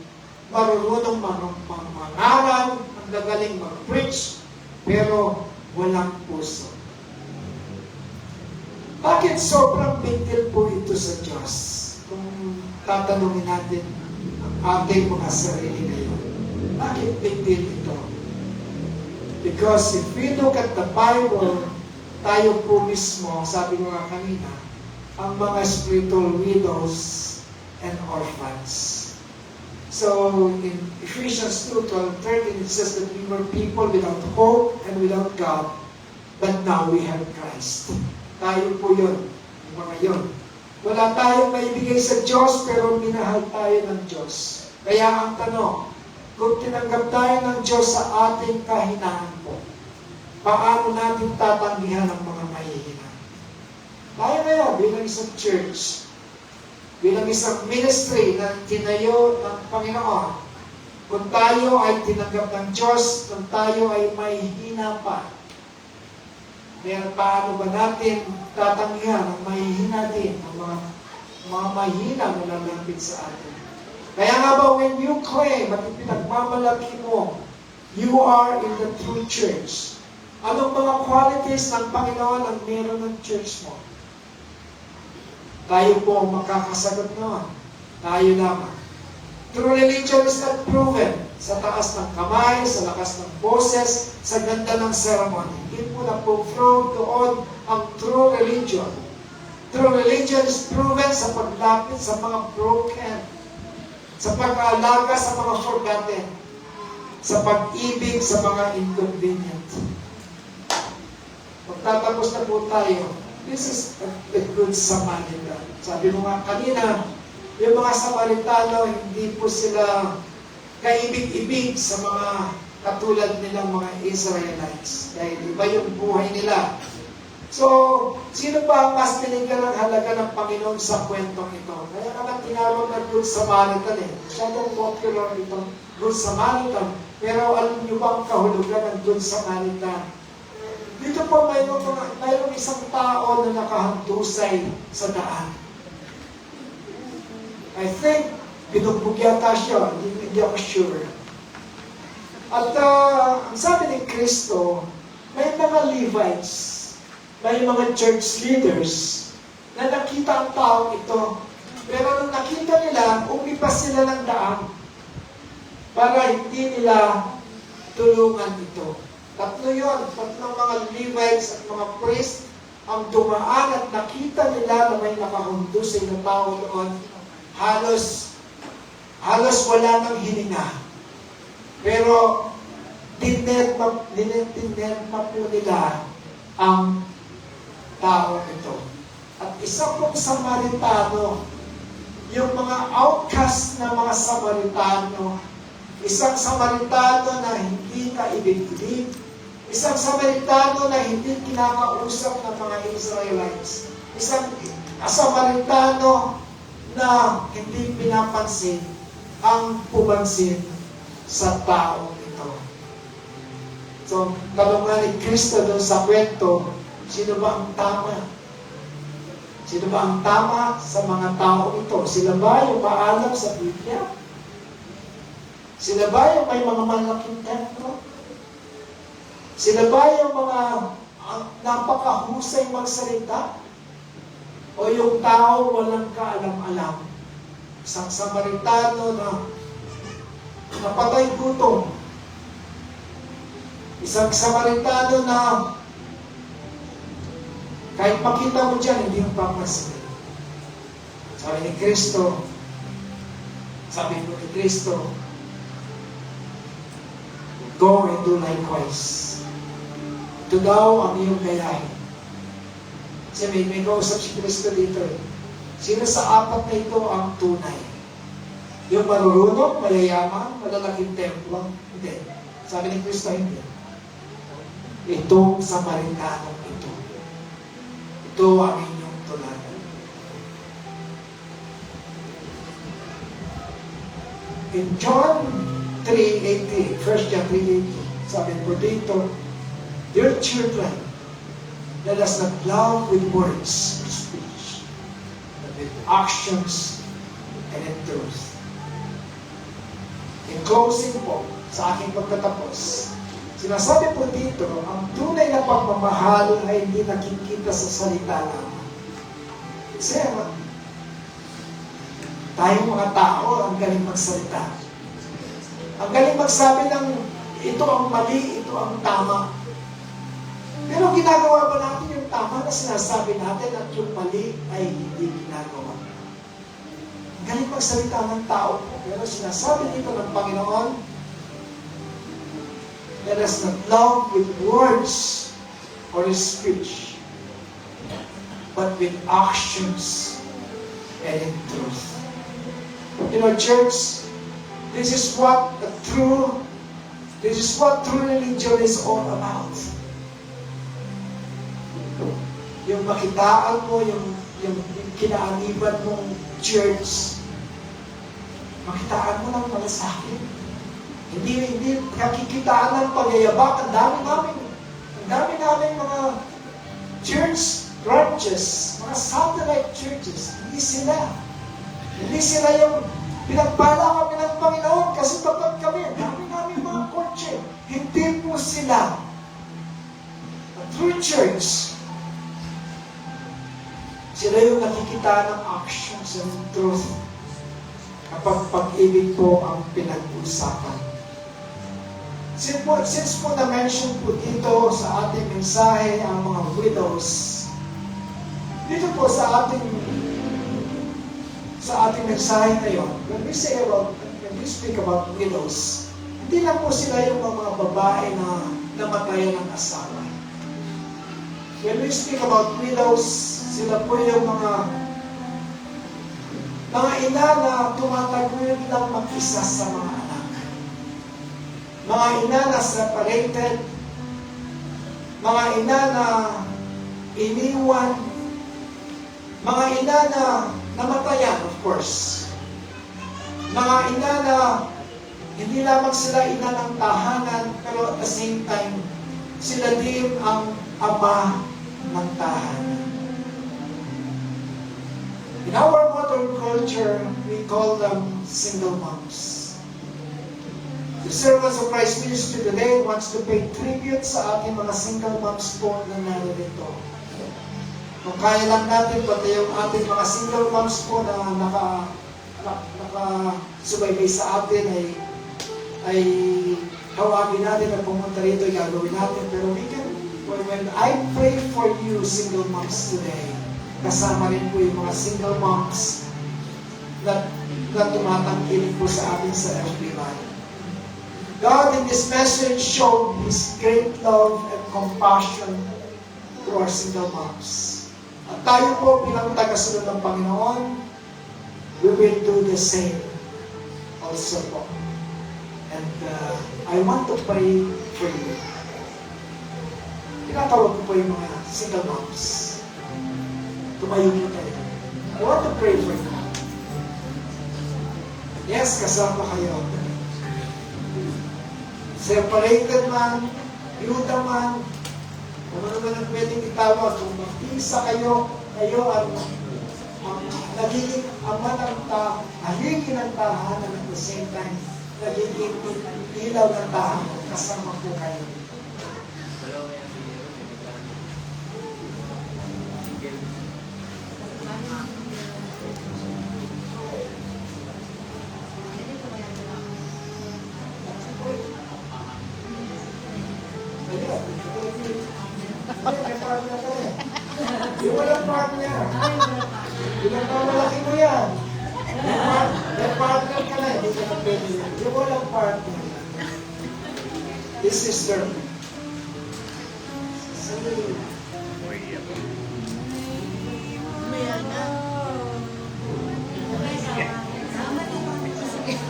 marunong mangaral, ang gagaling mag-preach, pero walang puso. Bakit sobrang big deal po ito sa Diyos? Kung tatanungin natin ang ating mga sarili ngayon. Bakit big deal ito? Because if we look at the Bible, tayo po mismo, sabi ko nga kanina, ang mga spiritual widows and orphans. So, in Ephesians 2:12-13, it says that we were people without hope and without God, but now we have Christ. Tayo po yun, yung mga yun. Wala tayong maibigay sa Diyos, pero minahal tayo ng Diyos. Kaya ang tanong, kung tinanggap tayo ng Diyos sa ating kahinaan po, paano natin tatanggihan ang mga mahihina? Tayo ngayon, bilang isang church, bilang isang ministry na tinayo ng Panginoon, kung tayo ay tinanggap ng Diyos, kung tayo ay mahihina pa, paano ba natin tatanggihan ang mahihina din, ang mga mahihina na lalapit sa atin? Kaya nga ba, when you claim at ipinagmamalaki mo, you are in the true church. Anong mga qualities ng Panginoon ang meron ng church mo? Tayo po ang makakasagot noon. Tayo lamang. True religion is not proven sa taas ng kamay, sa lakas ng boses, sa ganda ng ceremony. Hindi po na po-prove doon ang true religion. True religion is proven sa paglapit sa mga broken, sa pag-aalaga sa mga forgotten, sa pag-ibig sa mga inconvenient. Magtatapos na po tayo. This is the good Samaritan. Sabi mo nga kanina, yung mga Samaritano, hindi po sila kaibig-ibig sa mga katulad nilang mga Israelites. Dahil iba yung buhay nila. So, sino ba ang mas binigyan ng halaga ng Panginoon sa kwentong ito? Kaya naman tinawag na Good Samaritan eh. Masyadong popular itong Good Samaritan. Pero alam niyo ba ang kahulugan ng Good Samaritan? Dito po mayroong isang tao na nakahandusay sa daan. I think, binugbog yata siya. Hindi ako sure. At ang sabi ni Kristo, may mga Levites, may mga church leaders na nakita ang taong ito. Pero nung nakita nila, umipas sila ng daan para hindi nila tulungan ito. Tatlo yun, tatlong mga Levites at mga priests ang dumaan at nakita nila na may nakahundusay na tao doon. Halos wala nang hininga. Pero dinerma po nila ang tao ito. At isa pong Samaritano, yung mga outcast na mga Samaritano, isang Samaritano na hindi kaibig-ibig, isang Samaritano na hindi kinakausap ng mga Israelites, isang Samaritano na hindi pinapansin ang pumansin sa tao ito. So, tanong nga ni Kristo doon sa kwento, sino ba ang tama? Sino ba ang tama sa mga tao ito? Sila ba yung maalam sa Biblia? Sila ba yung may mga malaking templo? Sila ba yung mga napakahusay magsalita? O yung tao walang kaalam-alam? Isang Samaritano na napatay gutom. Isang Samaritano na Kahit makita mo dyan, hindi mo papansin. Sabi ni Kristo, go and do likewise. Ito daw ang iyong gayahin. Kasi may kausap si Kristo dito eh. Sino sa apat na ito ang tunay? Yung marurunong, mayayaman, malalaking templo? Hindi. Sabi ni Kristo, hindi. Itong Samaritanong ito. Ito ang inyong tularan. In John 3:18, 1 John 3:18, sabi po dito, dear children, let us not love with words or speech, but with actions and in truth. In closing po, sa aking pagtatapos, sinasabi po dito, ang tunay na pagmamahal ay hindi nakikita sa salita lamang. Kasi tayong mga tao, ang galing magsalita. Ang galing magsabi ng ito ang mali, ito ang tama. Pero ginagawa ba natin yung tama na sinasabi natin at yung mali ay hindi ginagawa? Ang galing magsalita ng tao po. Pero sinasabi dito ng Panginoon, let us not love with words or speech, but with actions and in truth. You know, church, this is what true religion is all about. Yung makitaan mo, yung kinaaniban mong church, makitaan mo ng malasakit. Hindi kakikitaan ng pagyayabak. Ang dami namin mga church branches, mga satellite churches. Hindi sila yung pinagpala kami ng Panginoon kasi tapat kami. Dami namin mga kotse. Hindi po sila. A true church, sila yung nakikita ng actions and truth kapag pag-ibig po ang pinag-uusapan. Since po na-mention po dito sa ating mensahe ang mga widows, dito po sa ating mensahe ngayon, when we speak about widows, hindi lang po sila yung mga babae na namatayan ng asawa. When we speak about widows, sila po yung mga ina na tumataguyod lang mag-isa sa mga anak. Mga ina na separated, mga ina na iniwan, mga ina na namatayan, of course. Mga ina na hindi lamang sila ina ng tahanan, pero at the same time, sila din ang ama ng tahanan. In our modern culture, we call them single moms. The Servants of Christ Ministry today wants to pay tribute sa ating mga single moms po na narito. Kung kaya lang natin, pati yung ating mga single moms po na nakasubaybay sa atin ay tawagin natin at pumunta rito, gagawin natin. Pero when I pray for you single moms today, kasama rin po yung mga single moms na tumatangkilik po sa atin sa FB Live. God in this message showed His great love and compassion to our single moms. At tayo po bilang tagasunod ng Panginoon, we will do the same also po. And I want to pray for you. Tinatawag ko po yung mga single moms. Tumayo mo tayo. I want to pray for you. Yes, kasama kayo. Separated man, byuda man, kung ano man ang pwedeng itawag, kung magpisa kayo ang nagiging ama ng haligi ng tahanan at the same time, nagiging ilaw ng tahanan, kasama po kayo. May partner ka rin. Yung walang partner. Pinagmamalaki mo yan. May partner ka na. Hindi ka na pwede yan. Yung walang partner. This is their...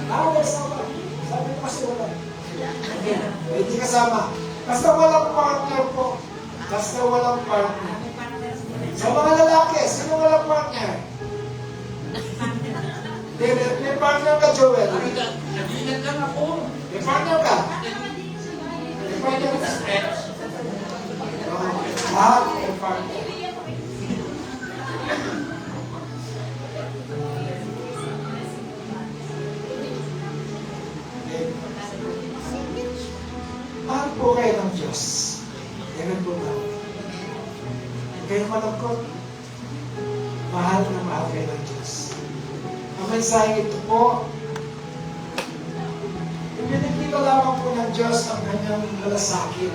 Wala sama. Sabi ko kasi wala. Hindi kasama. Basta walang partner po. Basta walang partner. Sa mga lalaki, sino walang partner? May partner ka, Joel. Nagilan lang ako. May partner ka. May partner ka. Lahat may partner. Mahal po kayo ng Diyos. Amen po ba? Huwag kayong malagkot. Mahal na mahal kayo ng Diyos. Ang mensahe ito po, ibinigay lamang po ng Diyos ang kanyang malasakit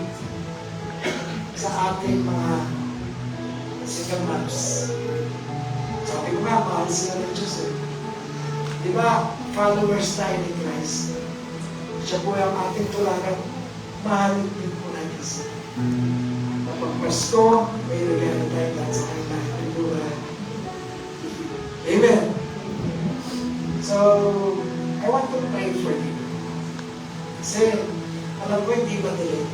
sa ating mga single moms. Sabi ko nga, mahal sila ng Diyos eh. Di ba, followers tayo ni Christ. Siya po ang ating tularan. Mahalin din po natin siya. Kapag Pasko, may regalo tayo lahat sa kanya. Amen. So, I want to pray for you. Kasi, alam ko hindi madali.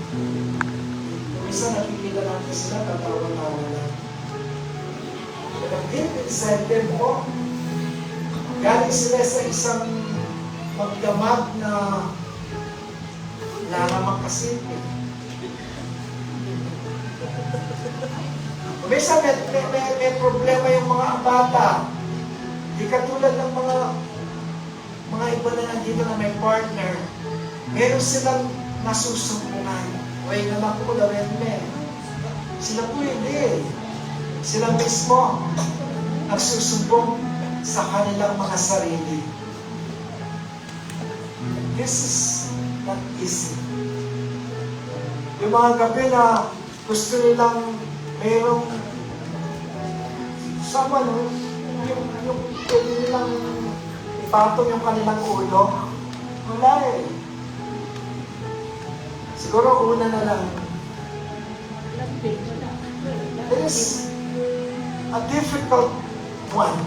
Kung isa nakikita natin sila, tatawa-tawa lang. But deep inside them po, galing sila sa isang magdamag na wala namang kasimple. Minsan may problema yung mga bata. Di katulad ng mga iba na nandito na may partner. Meron silang nasusumpungan. Huwag naman po lawin me. Sila po hindi. Sila mismo nagsusumbong sa kanilang mga sarili. This is not easy. Yung mga gabi na gusto nilang mayroong sama, no? Yung pwede nilang ipatong yung kanilang ulo. Wala eh. Siguro una na lang. It is a difficult one.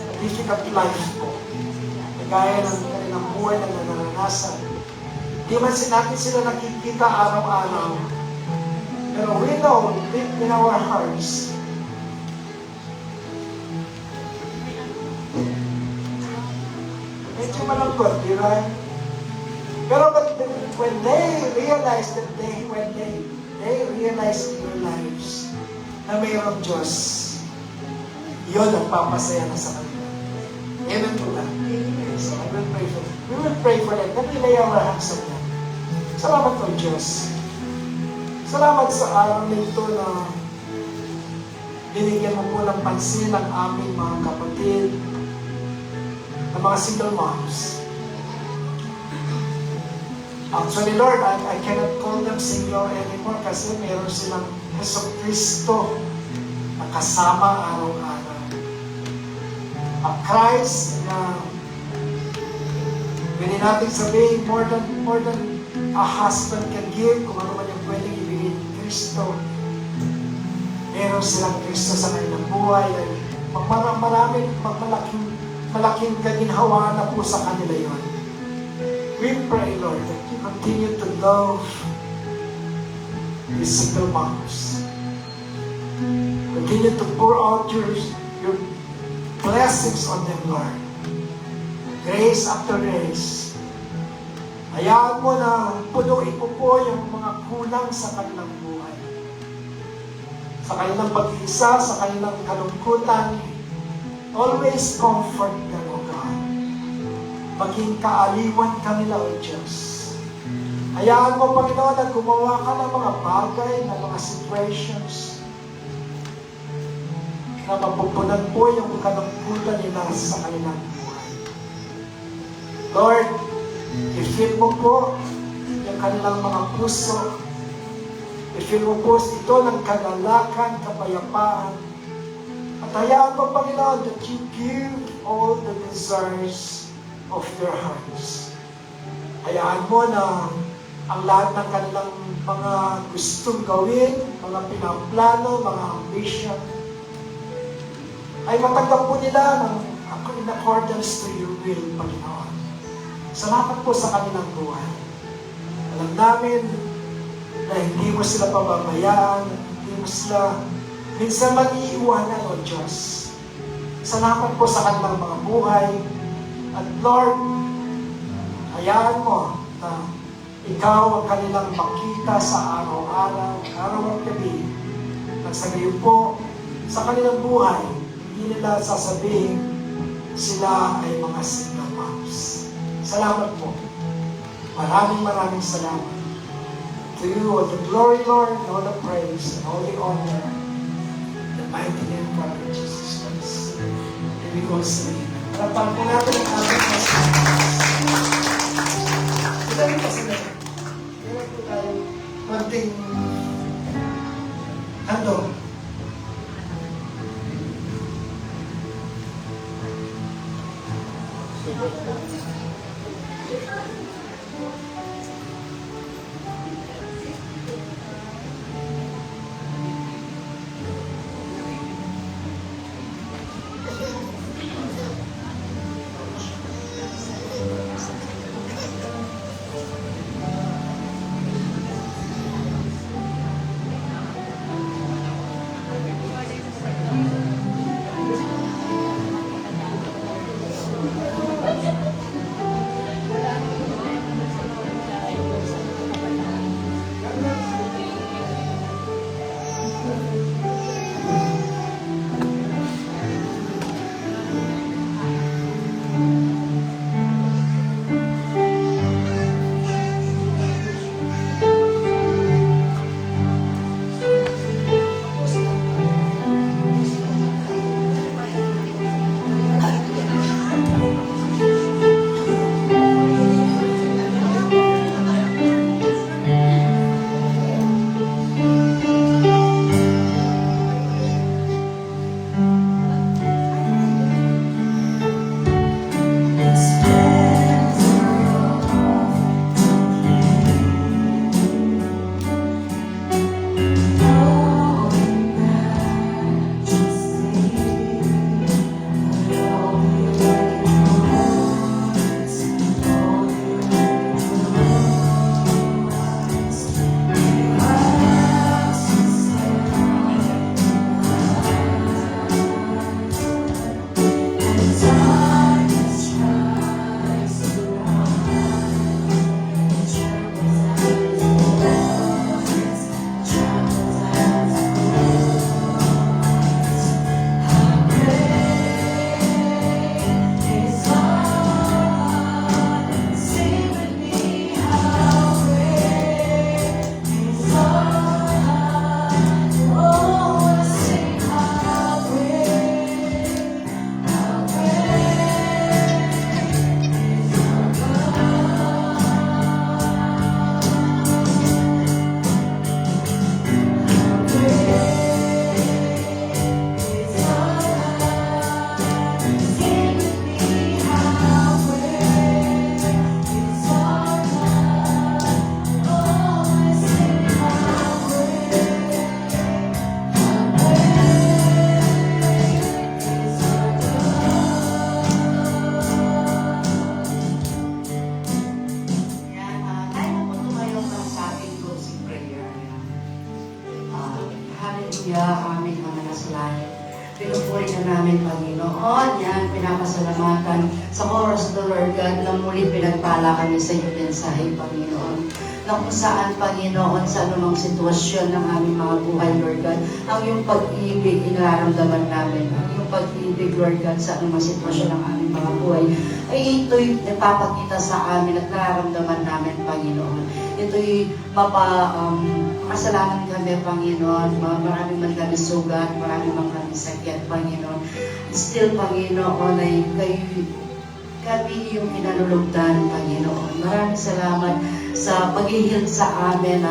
A difficult life po. Gaya ng kanilang buhay na nananasan. Di man natin sila nakikita araw-araw. Pero we know deep in our hearts, medyo malungkot, di ba? Pero when they realize that when they realize in their lives na mayroong Diyos, yun ang papasaya na sa kanila. Amen po ba? So I will pray for them. We will pray for them. Then we lay our hands on them. Salamat po, Diyos. Salamat sa araw nito na binigyan mo po ng pansin ang aming mga kapatid, ng mga single moms. Actually, Lord, I cannot call them single anymore kasi meron silang Hesus Kristo na kasama araw-araw. A Christ na pwede natin sabihin more than a husband can give, kung ano man yung pwedeng ibigay ni Kristo. Meron silang Kristo sa kanilang buhay. Malaking kaginhawaan na po sa kanila yun. We pray, Lord, that you continue to love these single moms. Continue to pour out your blessings on them, Lord. Grace after grace. Hayaan mo na punuin mo po yung mga kulang sa kanilang buhay. Sa kanilang pag-iisa, sa kanilang kalungkutan, always comfort them, O God. Maging kaaliwan kanila, O Diyos. Hayaan mo, Panginoon, na gumawa ka ng mga bagay, ng mga situations na mapupunan po yung kalungkutan nila sa kanilang buhay. Lord, i-fill mo po yung kanilang mga puso I-fill mo po ito ng kagalakan, kapayapaan. At hayaan mo, Panginoon, that you give all the desires of their hearts. Hayaan mo na ang lahat ng kanilang mga gustong gawin, mga pinaplano, mga ambition, ay matanggap po nila in accordance to your will, Panginoon. Salamat po sa kanilang buhay. Alam namin na hindi mo sila pababayaan, hindi mo sila minsan mag-iiwanan, O Diyos. Salamat po sa kanilang mga buhay. At Lord, hayaan mo na ikaw ang kanilang makita sa araw-araw, araw at gabi. Nang sa gayon po, sa kanilang buhay, hindi nila sasabihin sila ay mga single moms. Salamat po. Maraming salamat. To you all the glory, Lord, and all the praise, and all the honor, in the mighty name of our Lord Jesus Christ. And we go sa name. Harapan po natin ang aming pasalamat. Ito rin pasalamat. Kaya po tayo konting handog. Hallelujah, aming mga nasalanan. Pinupuri ka namin, Panginoon. Yan, pinapasalamatan sa oras na Lord God na muli pinagpala kami sa iyong mensahe, Panginoon. Na kung saan, Panginoon, sa anumang sitwasyon ng aming mga buhay, Lord God, ang iyong pag-ibig inaramdaman namin. Ang iyong pag-ibig, Lord God, sa anumang sitwasyon ng aming mga buhay, ay ito'y napapakita sa amin at nararamdaman namin, Panginoon. Ito'y masalanan kami, Panginoon. Maraming man kami sugat, maraming man kami sakit, Panginoon. Still, Panginoon, ay kami yung pinalulugdan, Panginoon. Maraming salamat sa pag-heal sa amin,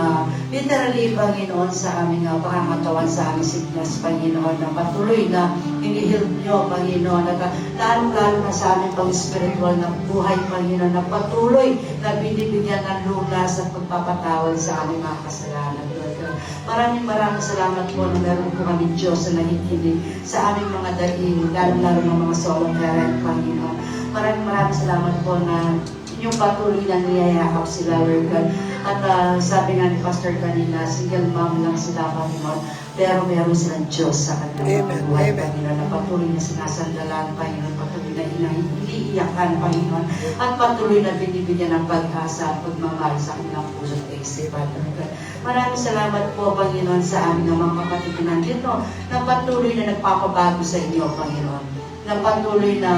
literally, Panginoon, sa aming pangangatawan, sa aming sickness, Panginoon, na patuloy na hinihil nyo, Panginoon, at lalo-lalo na sa aming pang-spiritual na buhay, Panginoon, na patuloy na binibigyan ng lunas at pagpapatawad sa aming mga kasalanan, Lord God. Maraming salamat po na meron po kami Diyos na nakikinig sa aming mga daing, lalo-lalo ng mga solo parent, Panginoon. Maraming salamat po na inyong patuloy na niyayakap sila, Lord God. At sabi nga ni Pastor kanina, single mom lang sila, Panginoon, pero meron silang Diyos sa kanilang mga buhay, Panginoon, na patuloy na sinasandalan, Panginoon, patuloy na iniiyakan, Panginoon, at patuloy na binibigyan ng pag-asa at pagmamahal sa kanilang puso at isipan, Lord God. Maraming salamat po, Panginoon, sa aming mga kapatid na nandito, na patuloy na nagpapabago sa inyo, Panginoon, na patuloy na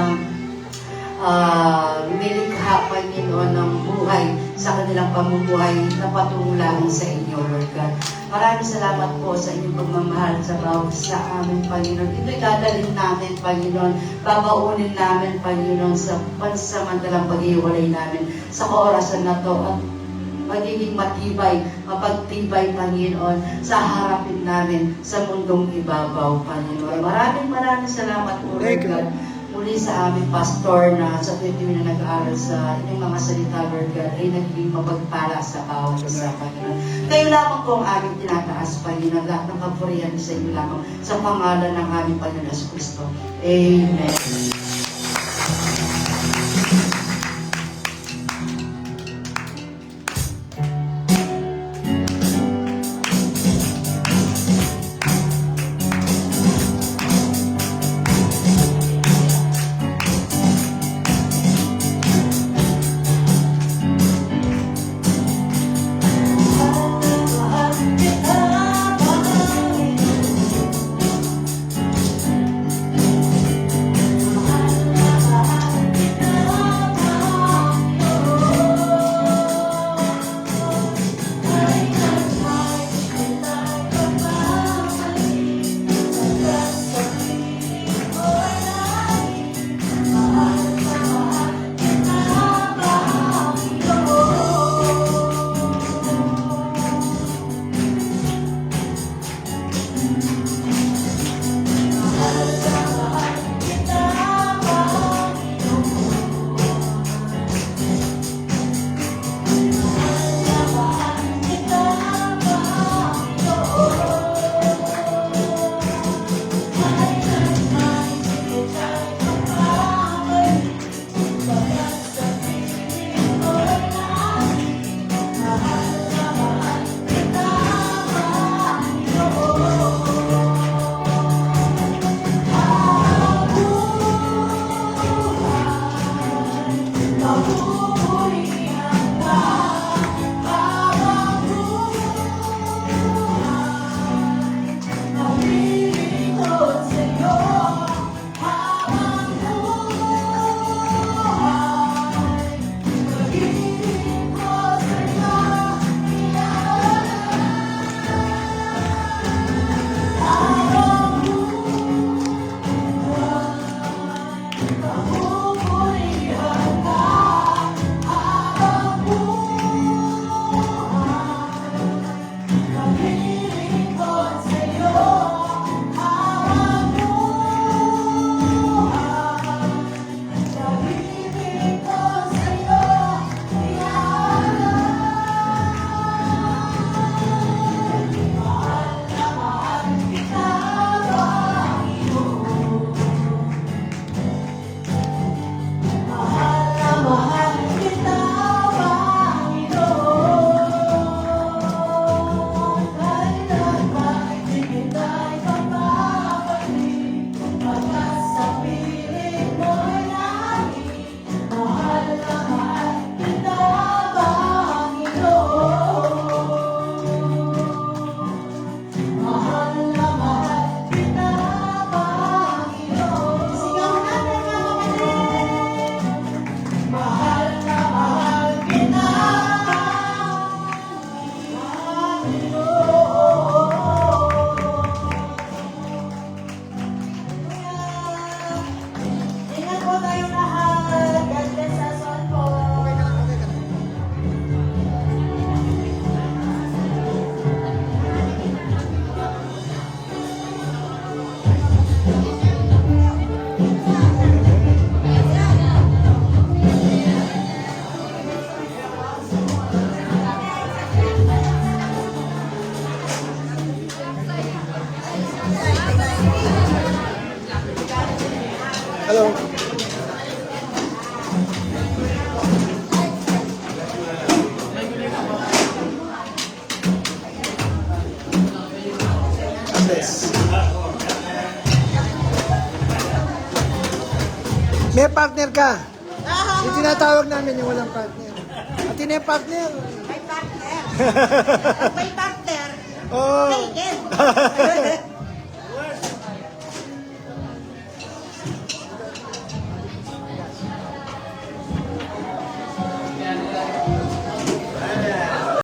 nilikha, Panginoon, ng buhay sa kanilang pamumuhay na patungo lamang sa inyo, Lord God. Maraming salamat po sa inyong pagmamahal sa bawat sa amin, Panginoon. Ito'y dadalhin namin, Panginoon. Babaunin namin, Panginoon, sa pansamantalang pag-iwalay namin sa orasan na to at magiging matibay, mapagtibay, Panginoon, sa harapin namin sa mundong ibabaw, Panginoon. Maraming salamat po, Lord God. Muli sa aming pastor na sa 20 na nag-aaral sa inyong mga salita, Lord God, ay naging mapagpala sa bawat isa, Panginoon. Kayo lamang po ang aming tinataas, Panginoon. Lahat ng kapurihan sa inyo lamang sa pangalan ng aming Panginoon Kristo. Amen. Hello. Yes. May partner ka. Yung tinatawag namin yung walang partner. At yun yung partner. May partner. May partner. Oh. Taken.